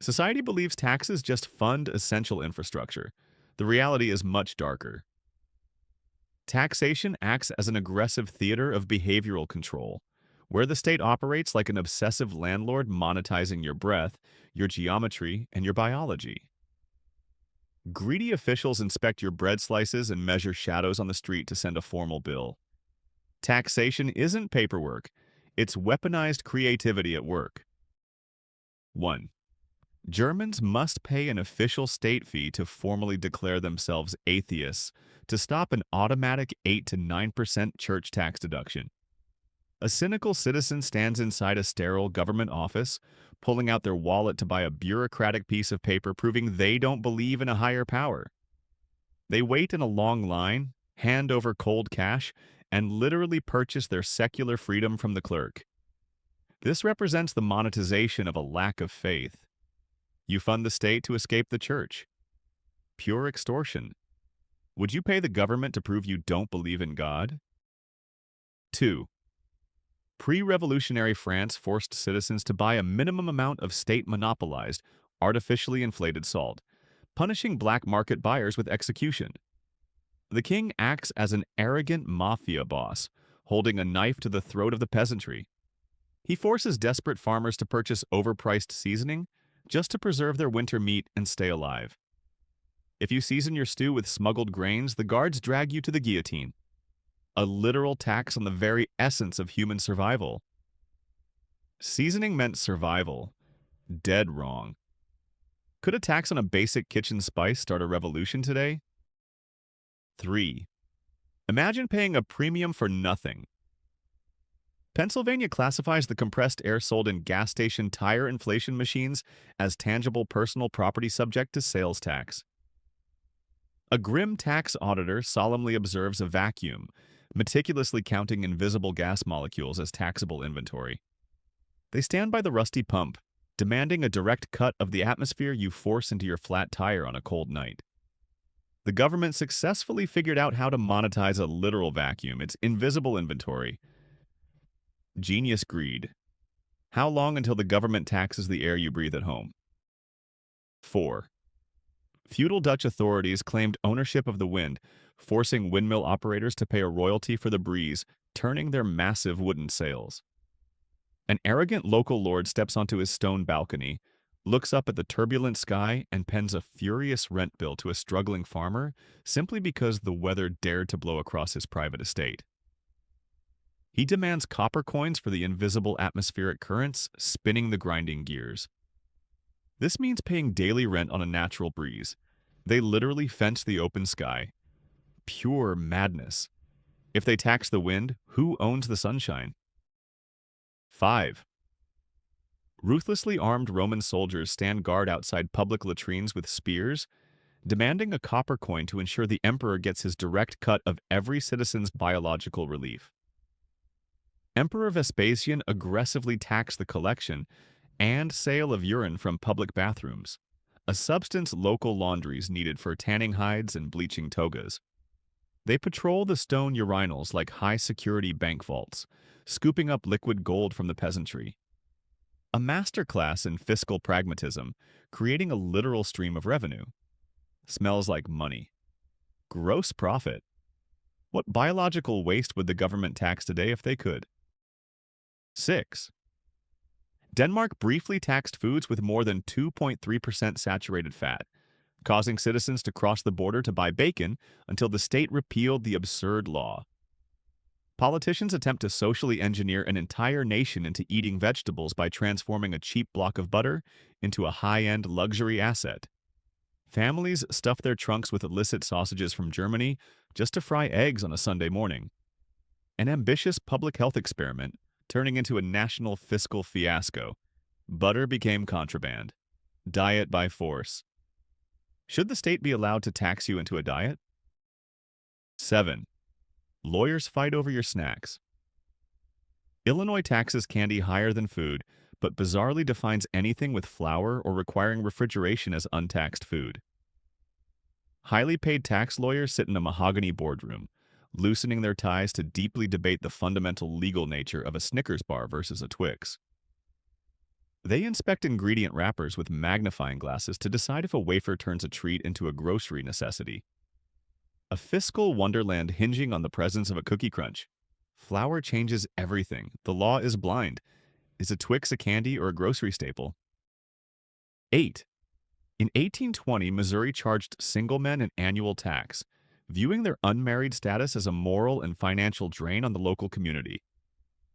Society believes taxes just fund essential infrastructure. The reality is much darker. Taxation acts as an aggressive theater of behavioral control, where the state operates like an obsessive landlord monetizing your breath, your geometry, and your biology. Greedy officials inspect your bread slices and measure shadows on the street to send a formal bill. Taxation isn't paperwork, it's weaponized creativity at work. 1. Germans must pay an official state fee to formally declare themselves atheists to stop an automatic 8 to 9% church tax deduction. A cynical citizen stands inside a sterile government office, pulling out their wallet to buy a bureaucratic piece of paper proving they don't believe in a higher power. They wait in a long line, hand over cold cash, and literally purchase their secular freedom from the clerk. This represents the monetization of a lack of faith. You fund the state to escape the church. Pure extortion. Would you pay the government to prove you don't believe in God? 2. Pre-revolutionary France forced citizens to buy a minimum amount of state-monopolized, artificially inflated salt, punishing black market buyers with execution. The king acts as an arrogant mafia boss, holding a knife to the throat of the peasantry. He forces desperate farmers to purchase overpriced seasoning just to preserve their winter meat and stay alive. If you season your stew with smuggled grains, the guards drag you to the guillotine. A literal tax on the very essence of human survival. Seasoning meant survival. Dead wrong. Could a tax on a basic kitchen spice start a revolution today? 3. Imagine paying a premium for nothing. Pennsylvania classifies the compressed air sold in gas station tire inflation machines as tangible personal property subject to sales tax. A grim tax auditor solemnly observes a vacuum, meticulously counting invisible gas molecules as taxable inventory. They stand by the rusty pump, demanding a direct cut of the atmosphere you force into your flat tire on a cold night. The government successfully figured out how to monetize a literal vacuum, its invisible inventory. Genius greed. How long until the government taxes the air you breathe at home? 4. Feudal Dutch authorities claimed ownership of the wind, forcing windmill operators to pay a royalty for the breeze, turning their massive wooden sails. An arrogant local lord steps onto his stone balcony, looks up at the turbulent sky, and pens a furious rent bill to a struggling farmer simply because the weather dared to blow across his private estate. He demands copper coins for the invisible atmospheric currents spinning the grinding gears. This means paying daily rent on a natural breeze. They literally fence the open sky. Pure madness. If they tax the wind, who owns the sunshine? 5. Ruthlessly armed Roman soldiers stand guard outside public latrines with spears, demanding a copper coin to ensure the emperor gets his direct cut of every citizen's biological relief. Emperor Vespasian aggressively taxed the collection and sale of urine from public bathrooms, a substance local laundries needed for tanning hides and bleaching togas. They patrol the stone urinals like high-security bank vaults, scooping up liquid gold from the peasantry. A masterclass in fiscal pragmatism, creating a literal stream of revenue. Smells like money. Gross profit. What biological waste would the government tax today if they could? 6. Denmark briefly taxed foods with more than 2.3% saturated fat, causing citizens to cross the border to buy bacon until the state repealed the absurd law. Politicians attempt to socially engineer an entire nation into eating vegetables by transforming a cheap block of butter into a high-end luxury asset. Families stuff their trunks with illicit sausages from Germany just to fry eggs on a Sunday morning. An ambitious public health experiment turning into a national fiscal fiasco. Butter became contraband. Diet by force. Should the state be allowed to tax you into a diet? 7. Lawyers fight over your snacks. Illinois taxes candy higher than food, but bizarrely defines anything with flour or requiring refrigeration as untaxed food. Highly paid tax lawyers sit in a mahogany boardroom, loosening their ties to deeply debate the fundamental legal nature of a Snickers bar versus a Twix. They inspect ingredient wrappers with magnifying glasses to decide if a wafer turns a treat into a grocery necessity. A fiscal wonderland hinging on the presence of a cookie crunch. Flour changes everything. The law is blind. Is a Twix a candy or a grocery staple? 8. In 1820, Missouri charged single men an annual tax, viewing their unmarried status as a moral and financial drain on the local community.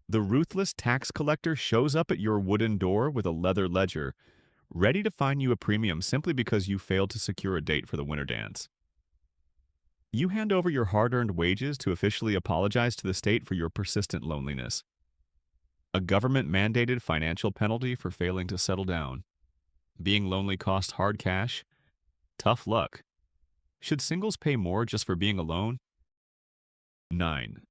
The ruthless tax collector shows up at your wooden door with a leather ledger, ready to fine you a premium simply because you failed to secure a date for the winter dance. You hand over your hard-earned wages to officially apologize to the state for your persistent loneliness. A government-mandated financial penalty for failing to settle down. Being lonely costs hard cash? Tough luck. Should singles pay more just for being alone? 9.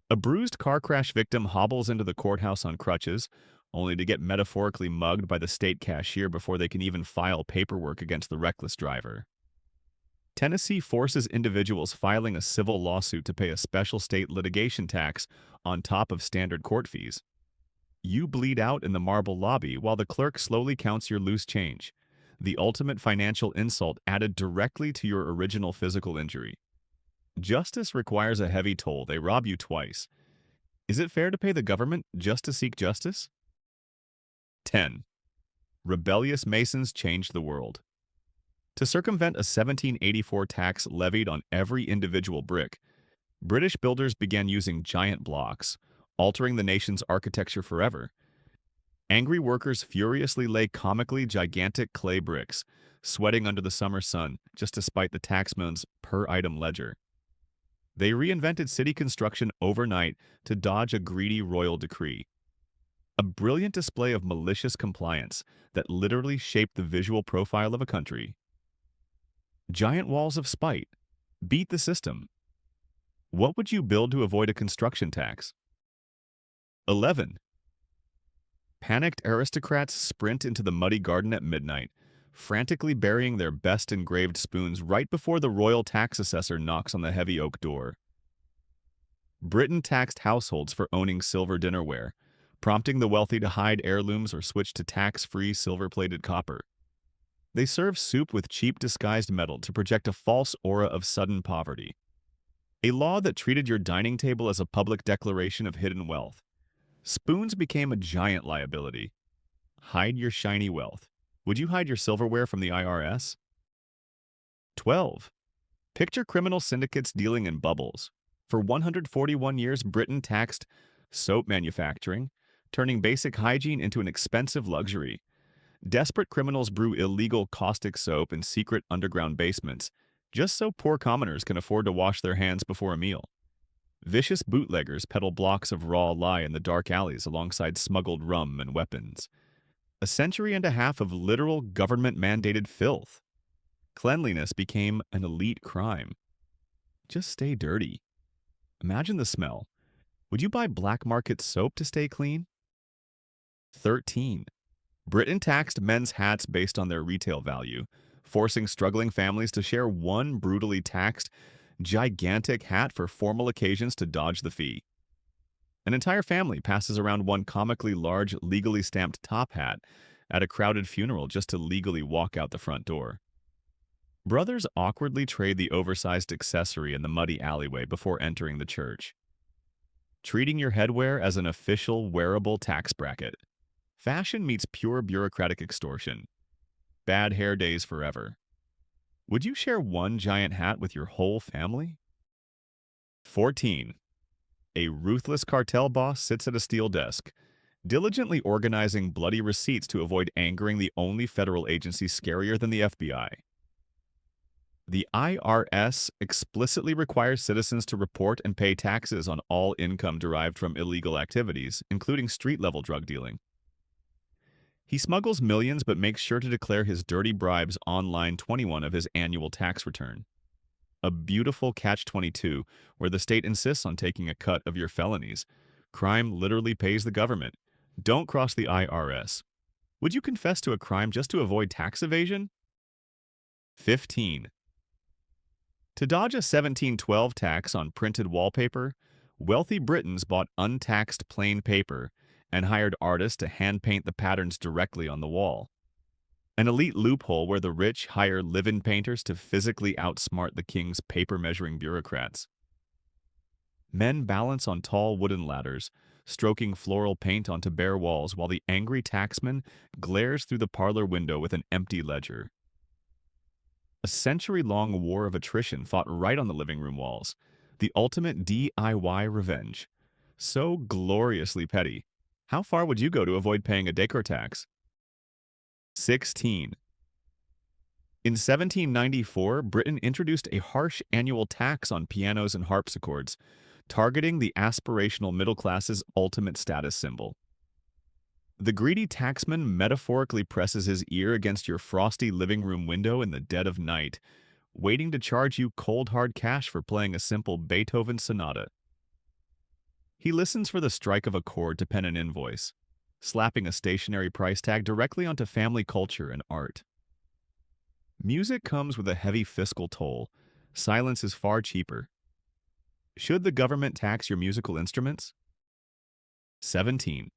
A bruised car crash victim hobbles into the courthouse on crutches, only to get metaphorically mugged by the state cashier before they can even file paperwork against the reckless driver. Tennessee forces individuals filing a civil lawsuit to pay a special state litigation tax on top of standard court fees. You bleed out in the marble lobby while the clerk slowly counts your loose change, the ultimate financial insult added directly to your original physical injury. Justice requires a heavy toll. They rob you twice. Is it fair to pay the government just to seek justice? 10. Rebellious Masons changed the world. To circumvent a 1784 tax levied on every individual brick, British builders began using giant blocks, altering the nation's architecture forever. Angry workers furiously lay comically gigantic clay bricks, sweating under the summer sun just to spite the taxman's per-item ledger. They reinvented city construction overnight to dodge a greedy royal decree. A brilliant display of malicious compliance that literally shaped the visual profile of a country. Giant walls of spite. Beat the system. What would you build to avoid a construction tax? 11. Panicked aristocrats sprint into the muddy garden at midnight, frantically burying their best engraved spoons right before the royal tax assessor knocks on the heavy oak door. Britain taxed households for owning silver dinnerware, prompting the wealthy to hide heirlooms or switch to tax-free silver-plated copper. They serve soup with cheap disguised metal to project a false aura of sudden poverty. A law that treated your dining table as a public declaration of hidden wealth. Spoons became a giant liability. Hide your shiny wealth. Would you hide your silverware from the IRS? 12. Picture criminal syndicates dealing in bubbles. For 141 years, Britain taxed soap manufacturing, turning basic hygiene into an expensive luxury. Desperate criminals brew illegal caustic soap in secret underground basements, just so poor commoners can afford to wash their hands before a meal. Vicious bootleggers peddle blocks of raw lye in the dark alleys alongside smuggled rum and weapons. A century and a half of literal government-mandated filth. Cleanliness became an elite crime. Just stay dirty. Imagine the smell. Would you buy black market soap to stay clean? 13. Britain taxed men's hats based on their retail value, forcing struggling families to share one brutally taxed, gigantic hat for formal occasions to dodge the fee. An entire family passes around one comically large, legally stamped top hat at a crowded funeral just to legally walk out the front door. Brothers awkwardly trade the oversized accessory in the muddy alleyway before entering the church. Treating your headwear as an official wearable tax bracket. Fashion meets pure bureaucratic extortion. Bad hair days forever. Would you share one giant hat with your whole family? 14. A ruthless cartel boss sits at a steel desk, diligently organizing bloody receipts to avoid angering the only federal agency scarier than the FBI. The IRS explicitly requires citizens to report and pay taxes on all income derived from illegal activities, including street-level drug dealing. He smuggles millions but makes sure to declare his dirty bribes on line 21 of his annual tax return. A beautiful catch-22 where the state insists on taking a cut of your felonies. Crime literally pays the government. Don't cross the IRS. Would you confess to a crime just to avoid tax evasion? 15. To dodge a 1712 tax on printed wallpaper, wealthy Britons bought untaxed plain paper and hired artists to hand-paint the patterns directly on the wall. An elite loophole where the rich hire live-in painters to physically outsmart the king's paper-measuring bureaucrats. Men balance on tall wooden ladders, stroking floral paint onto bare walls while the angry taxman glares through the parlor window with an empty ledger. A century-long war of attrition fought right on the living room walls. The ultimate DIY revenge. So gloriously petty. How far would you go to avoid paying a decor tax? 16. In 1794, Britain introduced a harsh annual tax on pianos and harpsichords, targeting the aspirational middle class's ultimate status symbol. The greedy taxman metaphorically presses his ear against your frosty living room window in the dead of night, waiting to charge you cold hard cash for playing a simple Beethoven sonata. He listens for the strike of a chord to pen an invoice, slapping a stationary price tag directly onto family culture and art. Music comes with a heavy fiscal toll. Silence is far cheaper. Should the government tax your musical instruments? 17.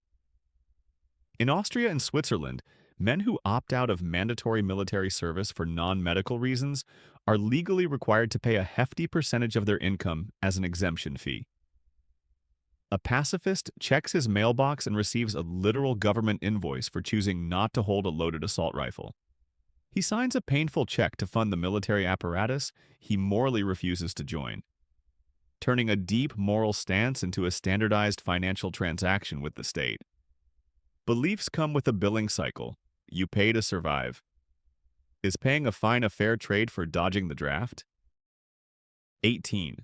In Austria and Switzerland, men who opt out of mandatory military service for non-medical reasons are legally required to pay a hefty percentage of their income as an exemption fee. A pacifist checks his mailbox and receives a literal government invoice for choosing not to hold a loaded assault rifle. He signs a painful check to fund the military apparatus he morally refuses to join, turning a deep moral stance into a standardized financial transaction with the state. Beliefs come with a billing cycle. You pay to survive. Is paying a fine a fair trade for dodging the draft? 18.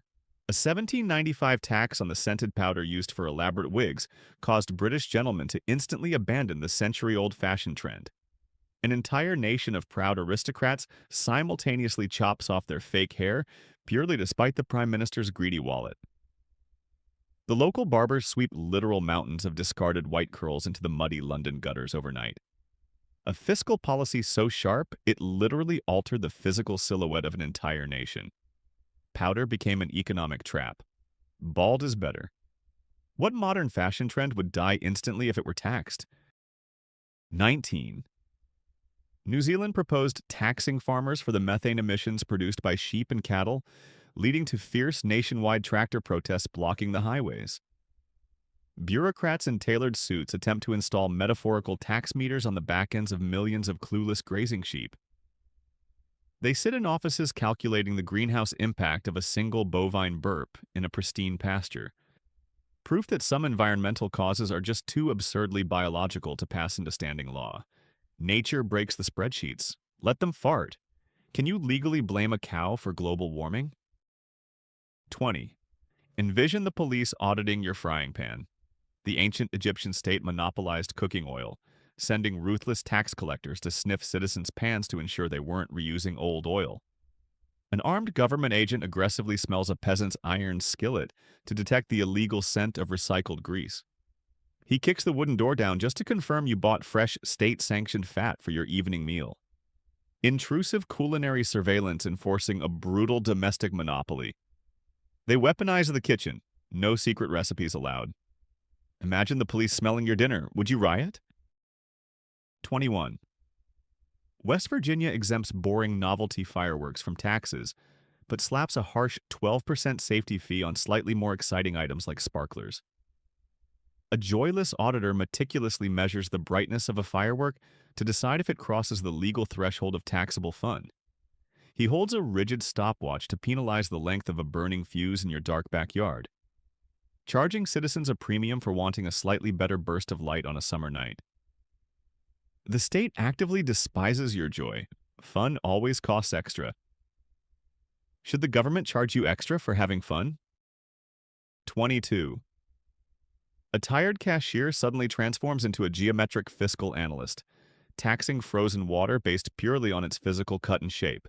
A 1795 tax on the scented powder used for elaborate wigs caused British gentlemen to instantly abandon the century-old fashion trend. An entire nation of proud aristocrats simultaneously chops off their fake hair purely to spite the Prime Minister's greedy wallet. The local barbers sweep literal mountains of discarded white curls into the muddy London gutters overnight. A fiscal policy so sharp, it literally altered the physical silhouette of an entire nation. Powder became an economic trap. Bald is better. What modern fashion trend would die instantly if it were taxed? 19. New Zealand proposed taxing farmers for the methane emissions produced by sheep and cattle, leading to fierce nationwide tractor protests blocking the highways. Bureaucrats in tailored suits attempt to install metaphorical tax meters on the back ends of millions of clueless grazing sheep. They sit in offices calculating the greenhouse impact of a single bovine burp in a pristine pasture. Proof that some environmental causes are just too absurdly biological to pass into standing law. Nature breaks the spreadsheets. Let them fart. Can you legally blame a cow for global warming? 20. Envision the police auditing your frying pan. The ancient Egyptian state monopolized cooking oil, sending ruthless tax collectors to sniff citizens' pans to ensure they weren't reusing old oil. An armed government agent aggressively smells a peasant's iron skillet to detect the illegal scent of recycled grease. He kicks the wooden door down just to confirm you bought fresh, state-sanctioned fat for your evening meal. Intrusive culinary surveillance enforcing a brutal domestic monopoly. They weaponize the kitchen. No secret recipes allowed. Imagine the police smelling your dinner. Would you riot? 21. West Virginia exempts boring novelty fireworks from taxes, but slaps a harsh 12% safety fee on slightly more exciting items like sparklers. A joyless auditor meticulously measures the brightness of a firework to decide if it crosses the legal threshold of taxable fun. He holds a rigid stopwatch to penalize the length of a burning fuse in your dark backyard, charging citizens a premium for wanting a slightly better burst of light on a summer night. The state actively despises your joy. Fun always costs extra. Should the government charge you extra for having fun? 22. A tired cashier suddenly transforms into a geometric fiscal analyst, taxing frozen water based purely on its physical cut and shape.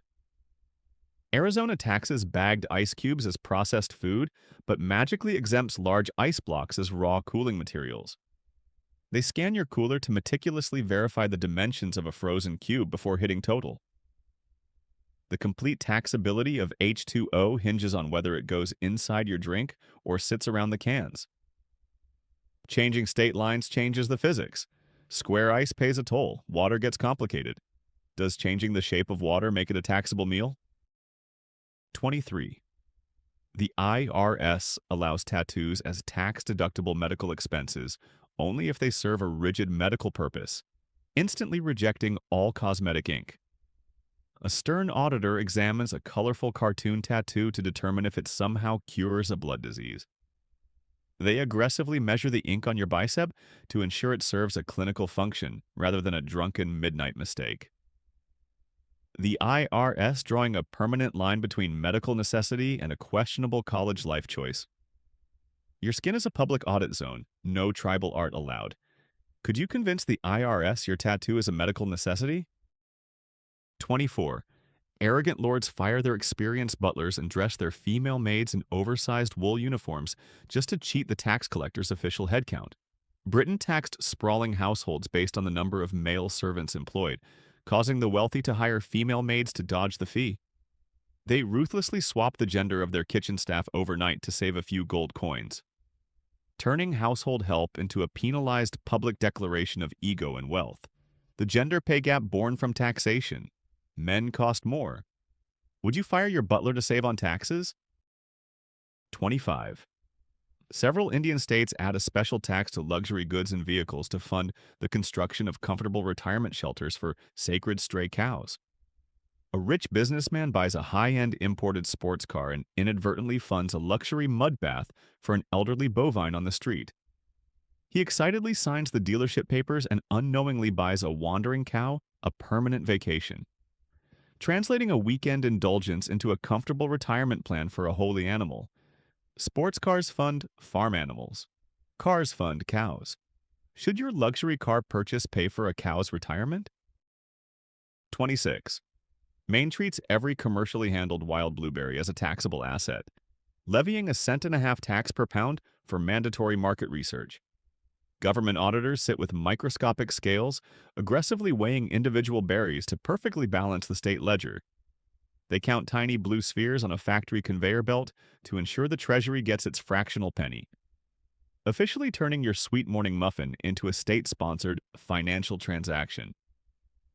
Arizona taxes bagged ice cubes as processed food, but magically exempts large ice blocks as raw cooling materials. They scan your cooler to meticulously verify the dimensions of a frozen cube before hitting total. The complete taxability of H2O hinges on whether it goes inside your drink or sits around the cans. Changing state lines changes the physics. Square ice pays a toll. Water gets complicated. Does changing the shape of water make it a taxable meal? 23. The IRS allows tattoos as tax-deductible medical expenses only if they serve a rigid medical purpose, instantly rejecting all cosmetic ink. A stern auditor examines a colorful cartoon tattoo to determine if it somehow cures a blood disease. They aggressively measure the ink on your bicep to ensure it serves a clinical function rather than a drunken midnight mistake. The IRS drawing a permanent line between medical necessity and a questionable college life choice. Your skin is a public audit zone, no tribal art allowed. Could you convince the IRS your tattoo is a medical necessity? 24. Arrogant lords fire their experienced butlers and dress their female maids in oversized wool uniforms just to cheat the tax collector's official headcount. Britain taxed sprawling households based on the number of male servants employed, causing the wealthy to hire female maids to dodge the fee. They ruthlessly swapped the gender of their kitchen staff overnight to save a few gold coins, turning household help into a penalized public declaration of ego and wealth. The gender pay gap born from taxation. Men cost more. Would you fire your butler to save on taxes? 25. Several Indian states add a special tax to luxury goods and vehicles to fund the construction of comfortable retirement shelters for sacred stray cows. A rich businessman buys a high-end imported sports car and inadvertently funds a luxury mud bath for an elderly bovine on the street. He excitedly signs the dealership papers and unknowingly buys a wandering cow a permanent vacation, translating a weekend indulgence into a comfortable retirement plan for a holy animal. Sports cars fund farm animals. Cars fund cows. Should your luxury car purchase pay for a cow's retirement? 26. Maine treats every commercially handled wild blueberry as a taxable asset, levying a cent-and-a-half tax per pound for mandatory market research. Government auditors sit with microscopic scales, aggressively weighing individual berries to perfectly balance the state ledger. They count tiny blue spheres on a factory conveyor belt to ensure the Treasury gets its fractional penny, officially turning your sweet morning muffin into a state-sponsored financial transaction.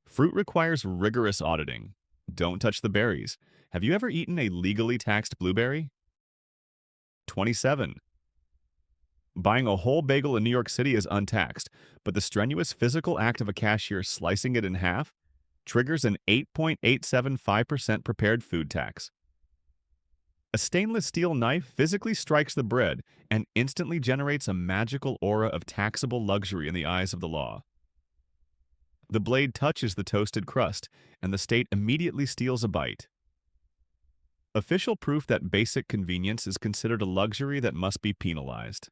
Fruit requires rigorous auditing. Don't touch the berries. Have you ever eaten a legally taxed blueberry? 27. Buying a whole bagel in New York City is untaxed, but the strenuous physical act of a cashier slicing it in half triggers an 8.875% prepared food tax. A stainless steel knife physically strikes the bread and instantly generates a magical aura of taxable luxury in the eyes of the law. The blade touches the toasted crust, and the state immediately steals a bite. Official proof that basic convenience is considered a luxury that must be penalized.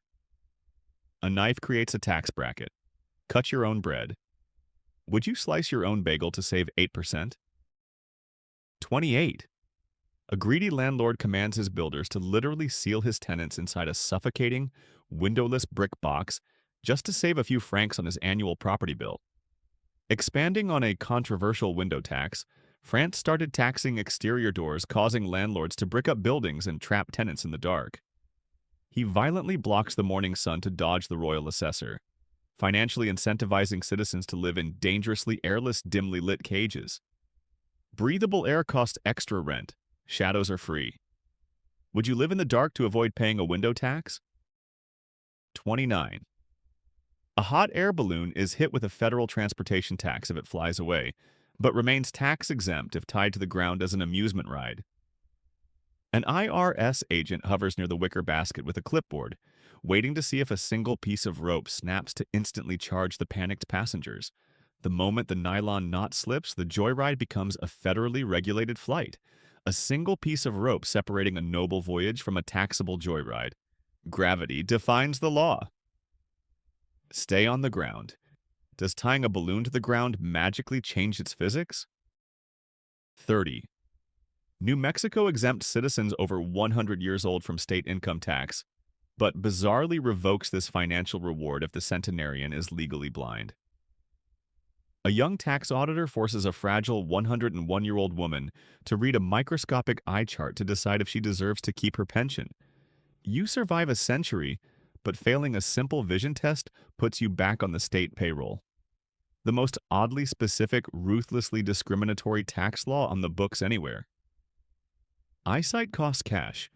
A knife creates a tax bracket. Cut your own bread. Would you slice your own bagel to save 8%? 28. A greedy landlord commands his builders to literally seal his tenants inside a suffocating, windowless brick box just to save a few francs on his annual property bill. Expanding on a controversial window tax, France started taxing exterior doors, causing landlords to brick up buildings and trap tenants in the dark. He violently blocks the morning sun to dodge the royal assessor, financially incentivizing citizens to live in dangerously airless, dimly lit cages. Breathable air costs extra rent. Shadows are free. Would you live in the dark to avoid paying a window tax? 29. A hot air balloon is hit with a federal transportation tax if it flies away, but remains tax-exempt if tied to the ground as an amusement ride. An IRS agent hovers near the wicker basket with a clipboard, waiting to see if a single piece of rope snaps to instantly charge the panicked passengers. The moment the nylon knot slips, the joyride becomes a federally regulated flight, a single piece of rope separating a noble voyage from a taxable joyride. Gravity defines the law. Stay on the ground. Does tying a balloon to the ground magically change its physics? 30. New Mexico exempts citizens over 100 years old from state income tax, but bizarrely revokes this financial reward if the centenarian is legally blind. A young tax auditor forces a fragile 101-year-old woman to read a microscopic eye chart to decide if she deserves to keep her pension. You survive a century, but failing a simple vision test puts you back on the state payroll. The most oddly specific, ruthlessly discriminatory tax law on the books anywhere. Eyesight costs cash.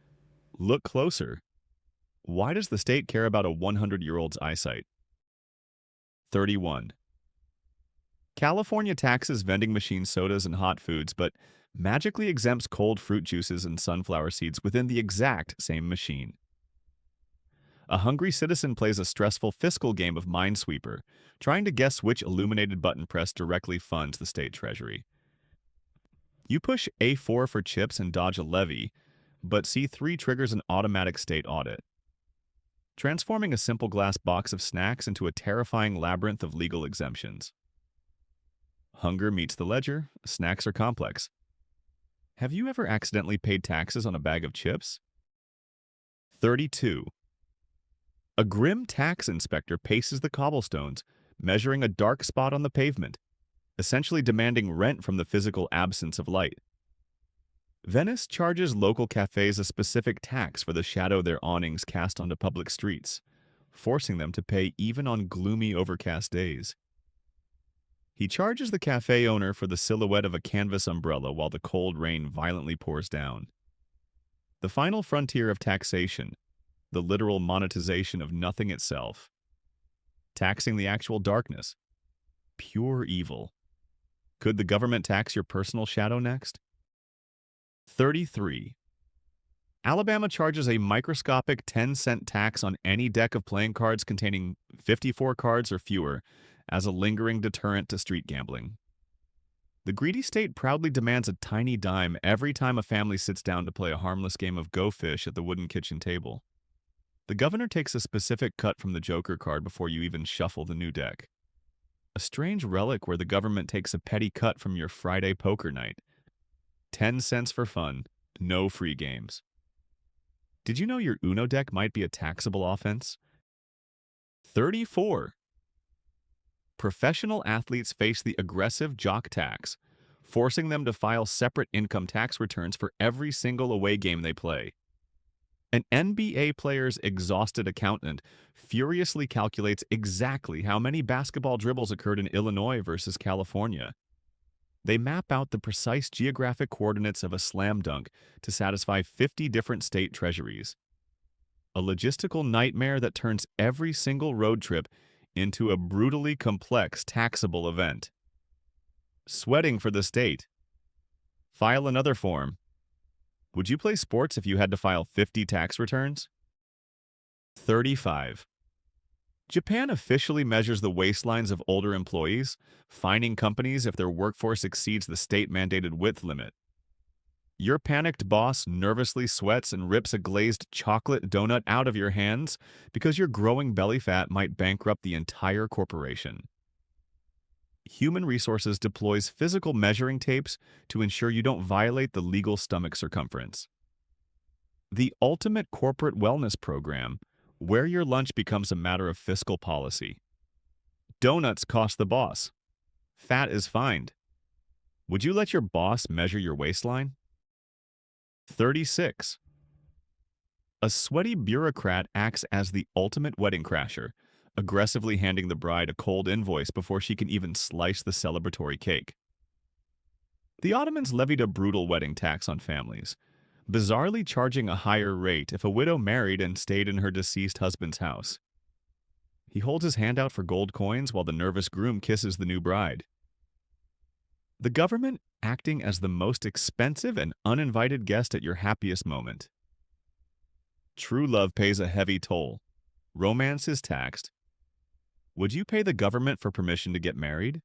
Look closer. Why does the state care about a 100-year-old's eyesight? 31. California taxes vending machine sodas and hot foods, but magically exempts cold fruit juices and sunflower seeds within the exact same machine. A hungry citizen plays a stressful fiscal game of Minesweeper, trying to guess which illuminated button press directly funds the state treasury. You push A4 for chips and dodge a levy, but C3 triggers an automatic state audit, transforming a simple glass box of snacks into a terrifying labyrinth of legal exemptions. Hunger meets the ledger, snacks are complex. Have you ever accidentally paid taxes on a bag of chips? 32. A grim tax inspector paces the cobblestones, measuring a dark spot on the pavement, essentially demanding rent from the physical absence of light. Venice charges local cafes a specific tax for the shadow their awnings cast onto public streets, forcing them to pay even on gloomy, overcast days. He charges the cafe owner for the silhouette of a canvas umbrella while the cold rain violently pours down. The final frontier of taxation, the literal monetization of nothing itself. Taxing the actual darkness. Pure evil. Could the government tax your personal shadow next? 33. Alabama charges a microscopic 10-cent tax on any deck of playing cards containing 54 cards or fewer as a lingering deterrent to street gambling. The greedy state proudly demands a tiny dime every time a family sits down to play a harmless game of Go Fish at the wooden kitchen table. The governor takes a specific cut from the Joker card before you even shuffle the new deck. A strange relic where the government takes a petty cut from your Friday poker night. 10 cents for fun, no free games. Did you know your Uno deck might be a taxable offense? 34. Professional athletes face the aggressive jock tax, forcing them to file separate income tax returns for every single away game they play. An NBA player's exhausted accountant furiously calculates exactly how many basketball dribbles occurred in Illinois versus California. They map out the precise geographic coordinates of a slam dunk to satisfy 50 different state treasuries. A logistical nightmare that turns every single road trip into a brutally complex taxable event. Sweating for the state. File another form. Would you play sports if you had to file 50 tax returns? 35. Japan officially measures the waistlines of older employees, fining companies if their workforce exceeds the state-mandated width limit. Your panicked boss nervously sweats and rips a glazed chocolate donut out of your hands because your growing belly fat might bankrupt the entire corporation. Human Resources deploys physical measuring tapes to ensure you don't violate the legal stomach circumference. The ultimate corporate wellness program, where your lunch becomes a matter of fiscal policy. Donuts cost the boss. Fat is fined. Would you let your boss measure your waistline? 36. A sweaty bureaucrat acts as the ultimate wedding crasher, aggressively handing the bride a cold invoice before she can even slice the celebratory cake. The Ottomans levied a brutal wedding tax on families, bizarrely charging a higher rate if a widow married and stayed in her deceased husband's house. He holds his hand out for gold coins while the nervous groom kisses the new bride. The government acting as the most expensive and uninvited guest at your happiest moment. True love pays a heavy toll. Romance is taxed. Would you pay the government for permission to get married?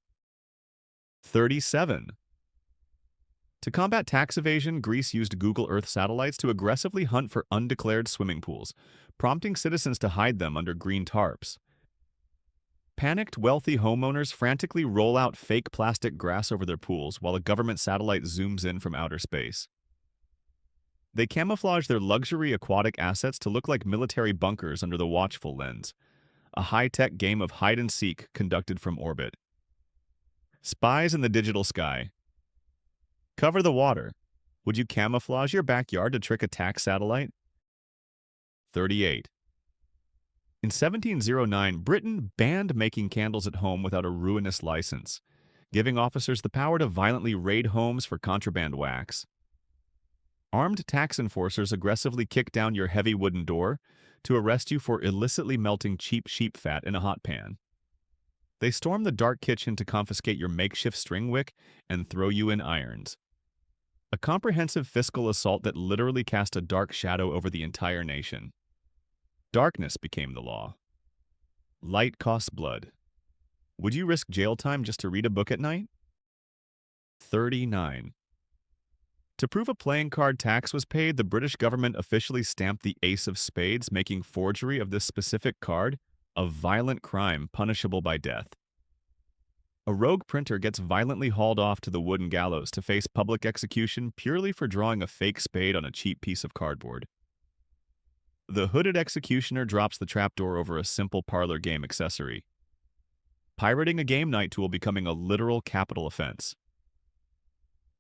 37. To combat tax evasion, Greece used Google Earth satellites to aggressively hunt for undeclared swimming pools, prompting citizens to hide them under green tarps. Panicked wealthy homeowners frantically roll out fake plastic grass over their pools while a government satellite zooms in from outer space. They camouflage their luxury aquatic assets to look like military bunkers under the watchful lens, a high-tech game of hide-and-seek conducted from orbit. Spies in the digital sky. Cover the water. Would you camouflage your backyard to trick a tax satellite? 38. In 1709, Britain banned making candles at home without a ruinous license, giving officers the power to violently raid homes for contraband wax. Armed tax enforcers aggressively kick down your heavy wooden door to arrest you for illicitly melting cheap sheep fat in a hot pan. They storm the dark kitchen to confiscate your makeshift string wick and throw you in irons. A comprehensive fiscal assault that literally cast a dark shadow over the entire nation. Darkness became the law. Light costs blood. Would you risk jail time just to read a book at night? 39. To prove a playing card tax was paid, the British government officially stamped the ace of spades, making forgery of this specific card a violent crime punishable by death. A rogue printer gets violently hauled off to the wooden gallows to face public execution purely for drawing a fake spade on a cheap piece of cardboard. The hooded executioner drops the trapdoor over a simple parlor game accessory. Pirating a game night tool becoming a literal capital offense.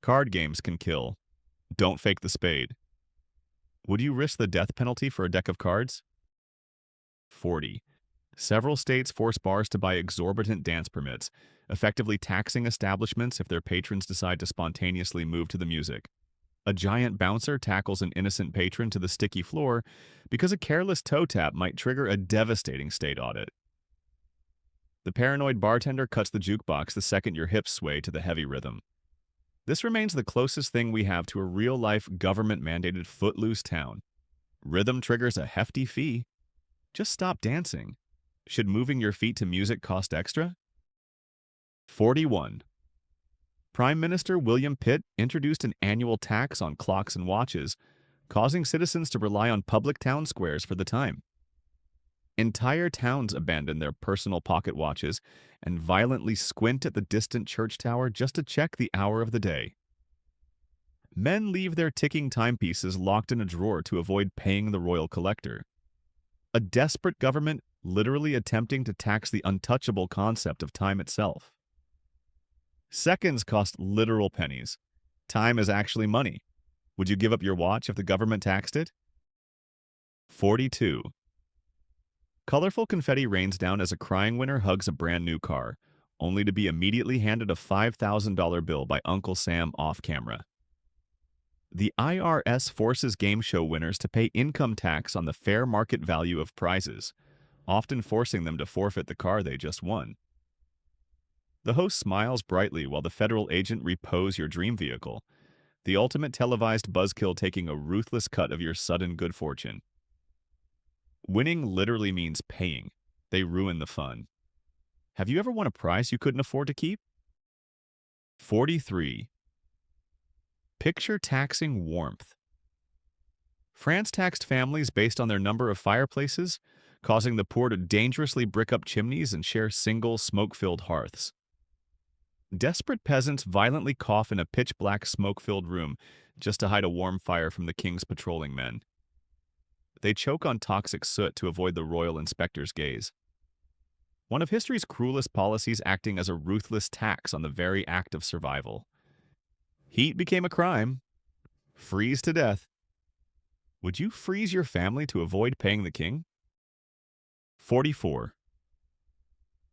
Card games can kill. Don't fake the spade. Would you risk the death penalty for a deck of cards? 40. Several states force bars to buy exorbitant dance permits, effectively taxing establishments if their patrons decide to spontaneously move to the music. A giant bouncer tackles an innocent patron to the sticky floor because a careless toe tap might trigger a devastating state audit. The paranoid bartender cuts the jukebox the second your hips sway to the heavy rhythm. This remains the closest thing we have to a real-life government-mandated footloose town. Rhythm triggers a hefty fee. Just stop dancing. Should moving your feet to music cost extra? 41. Prime Minister William Pitt introduced an annual tax on clocks and watches, causing citizens to rely on public town squares for the time. Entire towns abandon their personal pocket watches and violently squint at the distant church tower just to check the hour of the day. Men leave their ticking timepieces locked in a drawer to avoid paying the royal collector. A desperate government literally attempting to tax the untouchable concept of time itself. Seconds cost literal pennies. Time is actually money. Would you give up your watch if the government taxed it? 42. Colorful confetti rains down as a crying winner hugs a brand new car, only to be immediately handed a $5,000 bill by Uncle Sam off camera. The IRS forces game show winners to pay income tax on the fair market value of prizes, often forcing them to forfeit the car they just won. The host smiles brightly while the federal agent repos your dream vehicle, the ultimate televised buzzkill taking a ruthless cut of your sudden good fortune. Winning literally means paying. They ruin the fun. Have you ever won a prize you couldn't afford to keep? 43. Picture taxing warmth. France taxed families based on their number of fireplaces, causing the poor to dangerously brick up chimneys and share single, smoke-filled hearths. Desperate peasants violently cough in a pitch-black, smoke-filled room just to hide a warm fire from the king's patrolling men. They choke on toxic soot to avoid the royal inspector's gaze. One of history's cruelest policies acting as a ruthless tax on the very act of survival. Heat became a crime. Freeze to death. Would you freeze your family to avoid paying the king? 44.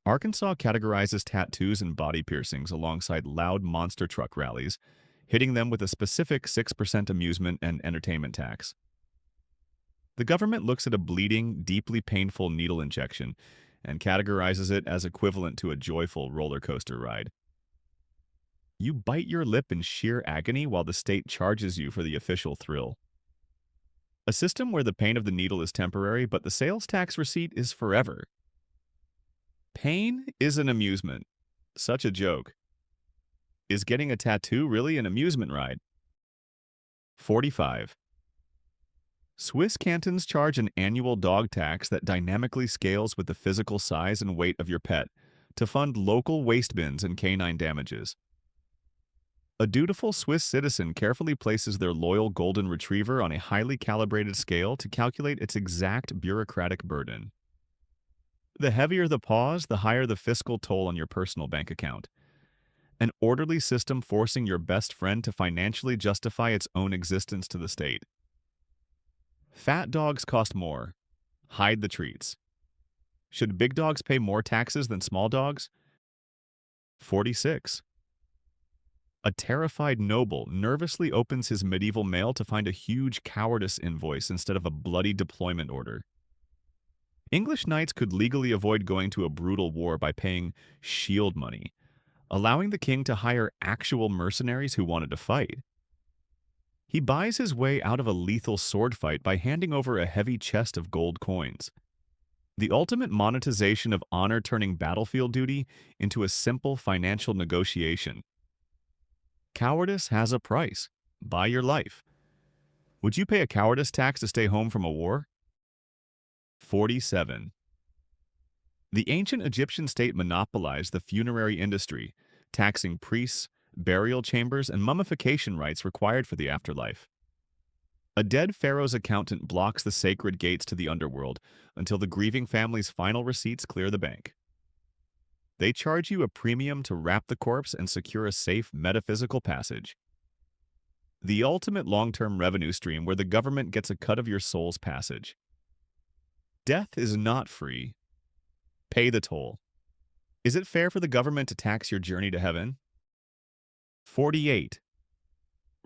Arkansas categorizes tattoos and body piercings alongside loud monster truck rallies, hitting them with a specific 6% amusement and entertainment tax. The government looks at a bleeding, deeply painful needle injection and categorizes it as equivalent to a joyful roller coaster ride. You bite your lip in sheer agony while the state charges you for the official thrill. A system where the pain of the needle is temporary, but the sales tax receipt is forever. Pain is an amusement. Such a joke. Is getting a tattoo really an amusement ride? 45. Swiss cantons charge an annual dog tax that dynamically scales with the physical size and weight of your pet to fund local waste bins and canine damages. A dutiful Swiss citizen carefully places their loyal golden retriever on a highly calibrated scale to calculate its exact bureaucratic burden. The heavier the paws, the higher the fiscal toll on your personal bank account. An orderly system forcing your best friend to financially justify its own existence to the state. Fat dogs cost more. Hide the treats. Should big dogs pay more taxes than small dogs? 46. A terrified noble nervously opens his medieval mail to find a huge cowardice invoice instead of a bloody deployment order. English knights could legally avoid going to a brutal war by paying shield money, allowing the king to hire actual mercenaries who wanted to fight. He buys his way out of a lethal sword fight by handing over a heavy chest of gold coins. The ultimate monetization of honor turning battlefield duty into a simple financial negotiation. Cowardice has a price. Buy your life. Would you pay a cowardice tax to stay home from a war? 47. The ancient Egyptian state monopolized the funerary industry, taxing priests, burial chambers, and mummification rites required for the afterlife. A dead pharaoh's accountant blocks the sacred gates to the underworld until the grieving family's final receipts clear the bank. They charge you a premium to wrap the corpse and secure a safe metaphysical passage. The ultimate long-term revenue stream where the government gets a cut of your soul's passage. Death is not free. Pay the toll. Is it fair for the government to tax your journey to heaven? 48.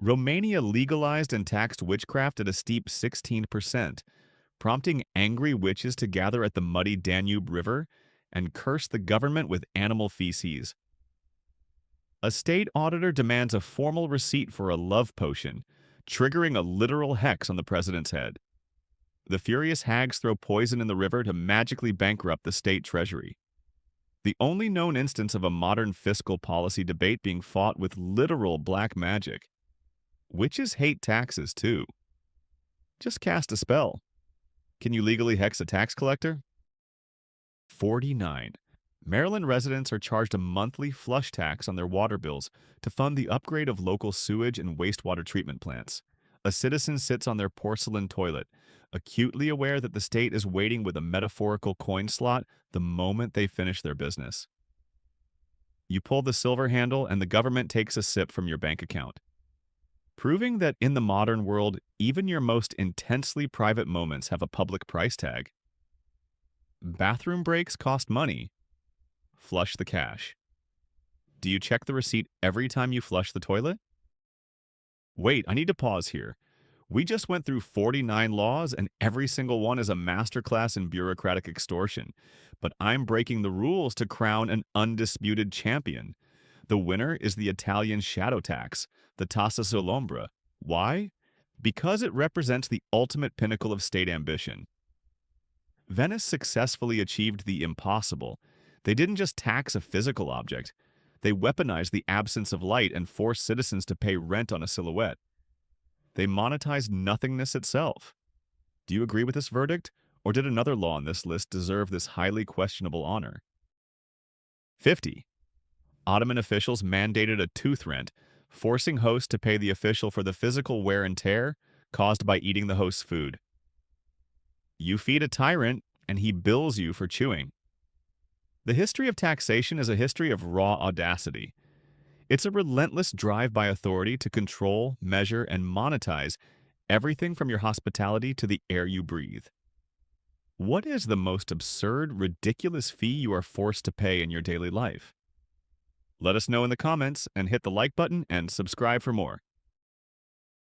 Romania legalized and taxed witchcraft at a steep 16%, prompting angry witches to gather at the muddy Danube River and curse the government with animal feces. A state auditor demands a formal receipt for a love potion, triggering a literal hex on the president's head. The furious hags throw poison in the river to magically bankrupt the state treasury. The only known instance of a modern fiscal policy debate being fought with literal black magic. Witches hate taxes, too. Just cast a spell. Can you legally hex a tax collector? 49. Maryland residents are charged a monthly flush tax on their water bills to fund the upgrade of local sewage and wastewater treatment plants. A citizen sits on their porcelain toilet, acutely aware that the state is waiting with a metaphorical coin slot the moment they finish their business. You pull the silver handle and the government takes a sip from your bank account. Proving that in the modern world, even your most intensely private moments have a public price tag. Bathroom breaks cost money. Flush the cash. Do you check the receipt every time you flush the toilet? Wait, I need to pause here. We just went through 49 laws and every single one is a masterclass in bureaucratic extortion. But I'm breaking the rules to crown an undisputed champion. The winner is the Italian shadow tax, the tassa sull'ombra. Why? Because it represents the ultimate pinnacle of state ambition. Venice successfully achieved the impossible. They didn't just tax a physical object. They weaponized the absence of light and forced citizens to pay rent on a silhouette. They monetized nothingness itself. Do you agree with this verdict, or did another law on this list deserve this highly questionable honor? 50. Ottoman officials mandated a tooth rent, forcing hosts to pay the official for the physical wear and tear caused by eating the host's food. You feed a tyrant, and he bills you for chewing. The history of taxation is a history of raw audacity. It's a relentless drive by authority to control, measure, and monetize everything from your hospitality to the air you breathe. What is the most absurd, ridiculous fee you are forced to pay in your daily life? Let us know in the comments and hit the like button and subscribe for more.